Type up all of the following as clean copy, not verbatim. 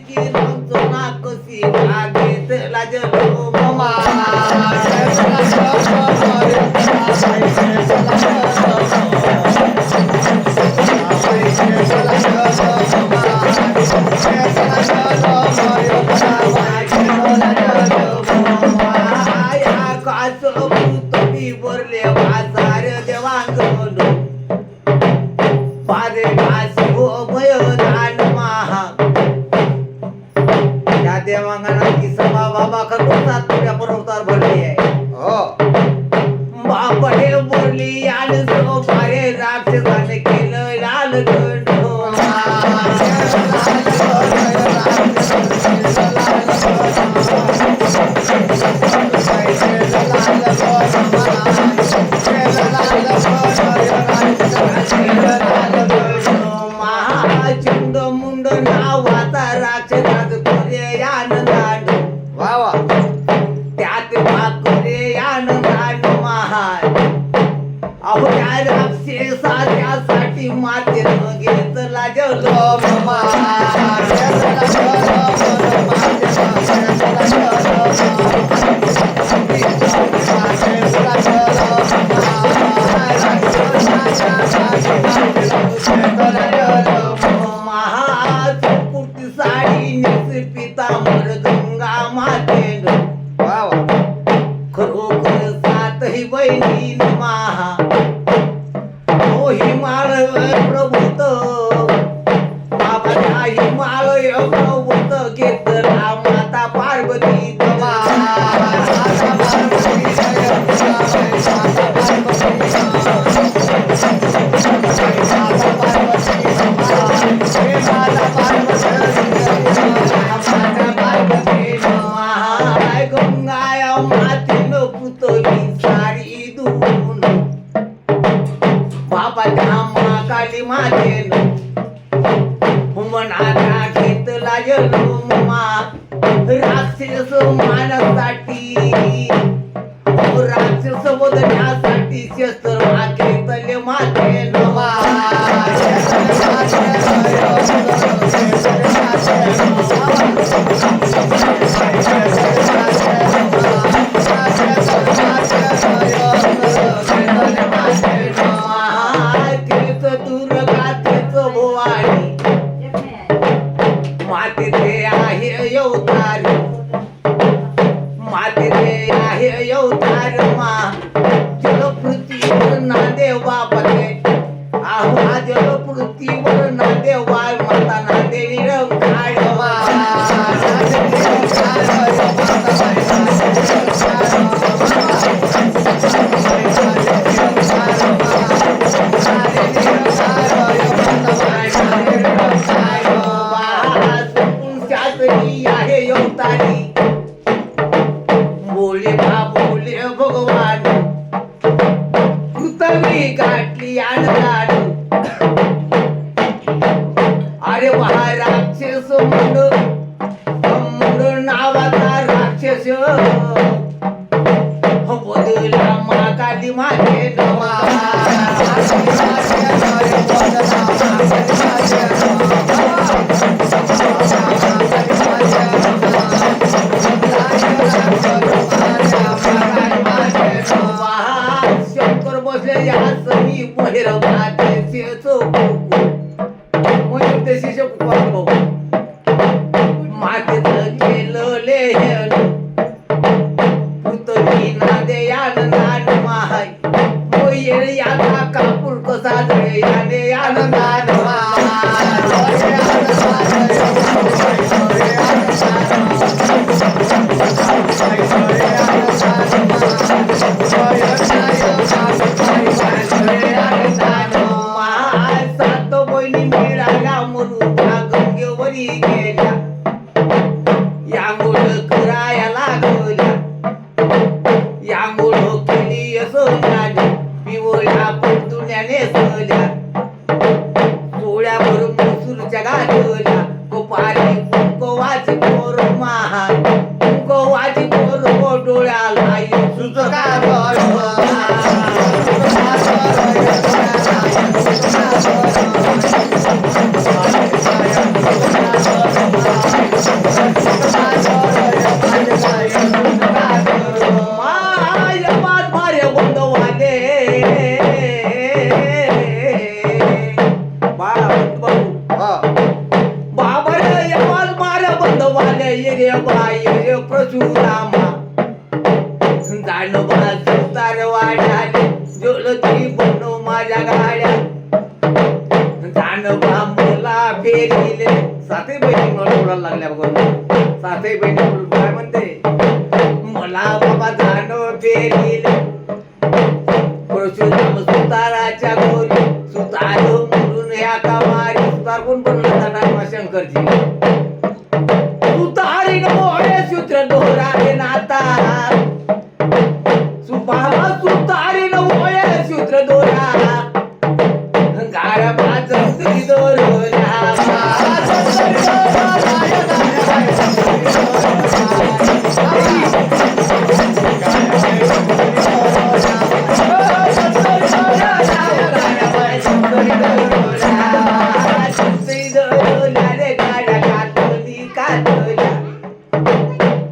की रंगतो ना कशी लागेत लाजलो ममा बोरले बाजार देवांगलो पारे घासी हो भयो दान महा त्या देवांगणा की सभा बाबा खरगोसात तुझ्या पर्वतावर भरली आहे हो बापडे बोरली आणि जो पारे राक्षसाने केलं लाल गंडो महाचंड मुंड नावाचा राक्षसात करे आनंदान वा वा त्यात वाकरे आनंदान महान अहो त्या राक्षसा त्यासाठी मातेनं घेतला जलो ममा महाचुकुटी साडी नेस पितांबर गंगा मातेनं वा वा खरोखर सातही बहिणी महा ओ हिमालय प्रभूत बाबाच्या हिमालय प्रभूत घेतला माता पार्वती दवा गंगाया मातीनं पुतळी साडी धुवून बाबाच्या महाकाली मातेनं मनाला घेतला जन्मा राक्षस मानसाठी राक्षस वधण्यासाठी शस्त्र घेतले मातेनं मातेचे आहे अवतार मातेचे आहे अवतार मा जलपृथ्वीवर नादेव बापाचे आहो जलपृथ्वीवर नादेव बाळ माता नादे निरंकाळ आहे अवतारी बोले बोले भगवान पृथ्वी गाठली आणलाड अरे वाहा राक्षस मुंड नावाचा राक्षस बदला महाकाली माते नवा शंकर बसले या समी बहिर मातेचं केलं लेहन पृथ्वी नादे आनंदान माय मोये याचा कापूर कसा जळे याने आनंदान सात बहिणी मिळाल्या म्हणून त्या गंगेवरी गेल्या यामुळ कराया लागल्या यामुळ केली सोन्याने पिवळ्या पडतुण्याने सल्या डोळ्यावर मुसूरच्या गाठल्या गोपारी कुंकवाची पोर महा कुंकवाची पोर डोळ्याला सुचका वाले ये बाय प्रचुरामा जाणबा सुतार वाढाले जोलती बनव माझ्या गाड्या जाणबा मला फेरिले साते बहिणी मला बोलायला लागल्या बघा साते बहिणी काय म्हणते मला बाबा जाणव फेरिले परशुराम सुताराच्या गोरी सुतार म्हणून ह्या कामारी सुतार कोण बनला जाणार शंकरजी सुतारी मोडे सूत्र दोराने नाता सुबाबा सुतारी मोडे सूत्र दोरा गाड्या पाच दोरला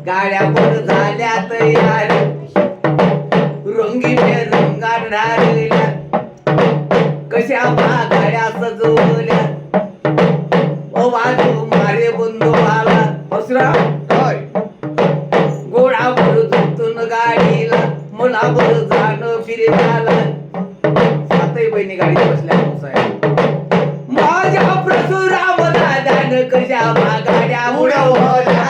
गाड्या पण झाल्या तयार रंगी रंगार ढारल्या कशा गाड्या सजवल्या ओ वाजू मारे बंधू आला बसरा गोळा भरून गाडीला मला बर जाणं फिरे झाला सातही बहिणी गाडीत बसल्या माझ्या परशुराम दादानं कशा गाड्या उडवल्या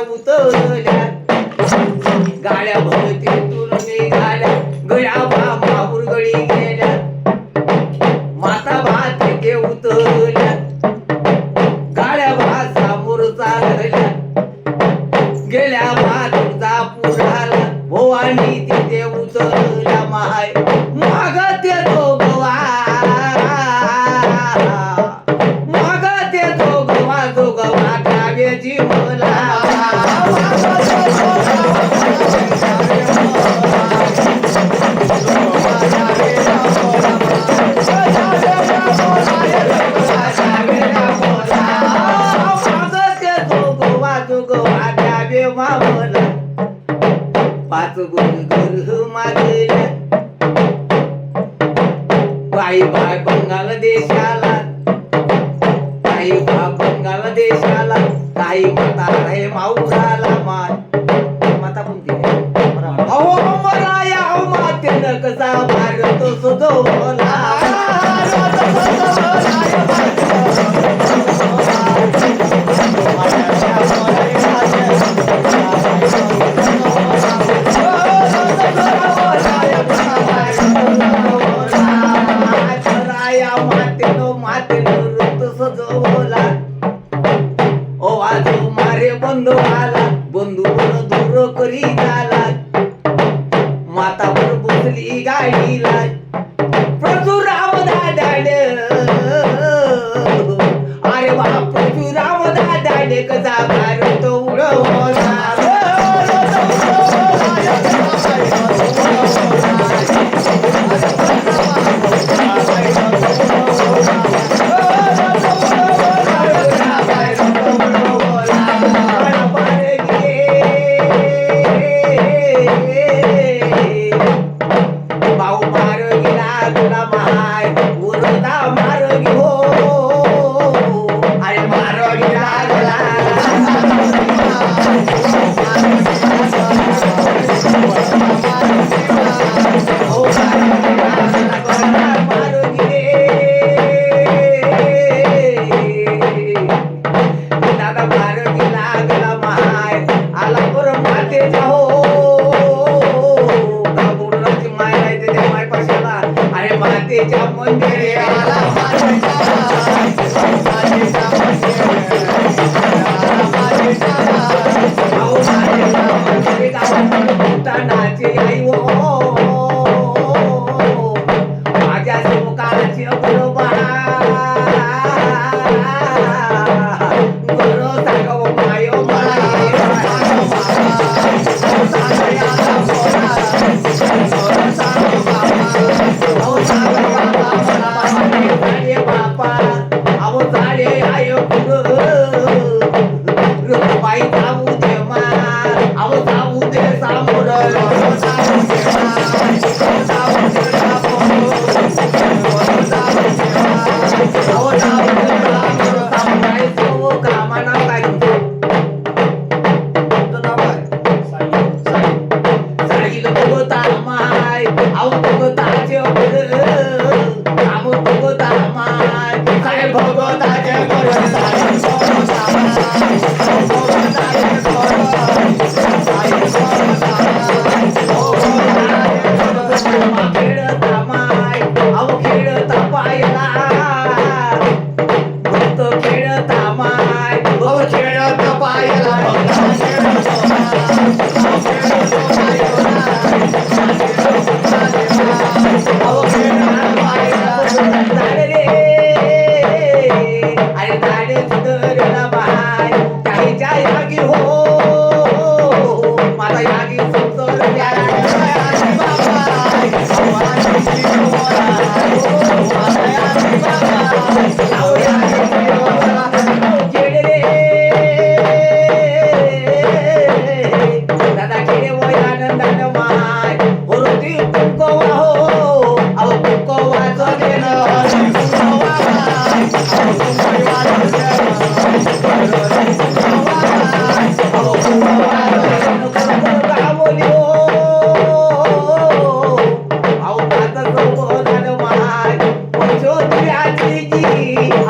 उतरल्या गाड्या भरतीतून निघाल्या गळ्या माहूर गळी गेल्या माता भात तिथे उतरल्या गाड्या भात समोर चालल्या गेल्या भातचा पुढाला भवानी तिथे उतरल्या माय माग ते दोघवा माग ते दोघवा काव्याची मला पाच गुरु मागल्या बाई बाय बंगाल देशाला काही बा बंगाल देशाला काही माता रे माऊराला माय माता कोणती अहो मराया मातेनं कसा भारत सजवला बंधू आला बंधू दूर करी झाला माता वर बसली गाडीला परशुराम दादाने अरे वा परशुराम दादाने कसा भारत उडवला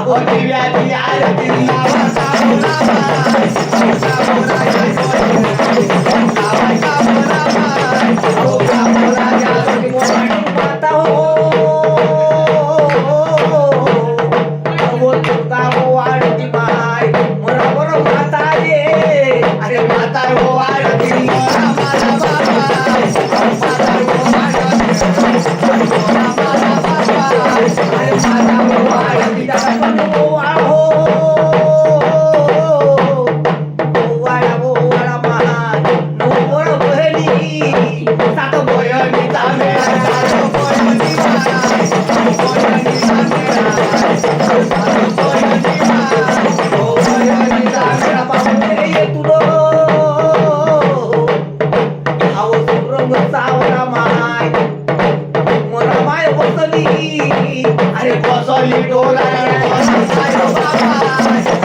अहो दिव्याची आरती लावा सावळाबाई. अहो कामराजाची मोठी माता हो. अहो तुका हो आरती माय मोरा बरो माता रे. अरे माता हो आरती मोरा माझा बाबा. माता हो आरती मोरा माझा बाबा. अरे माता हो आरती दादा पण हो आहो. ओवाळा ओवाळा महान नवळ बहिणी सात बहिणीचा मेळा. सात बहिणीचा मेळा पाहून ये तुलो. अहो सुरंग सावळा माय मोरा माय बसली. अरे बसली डोला बाबा.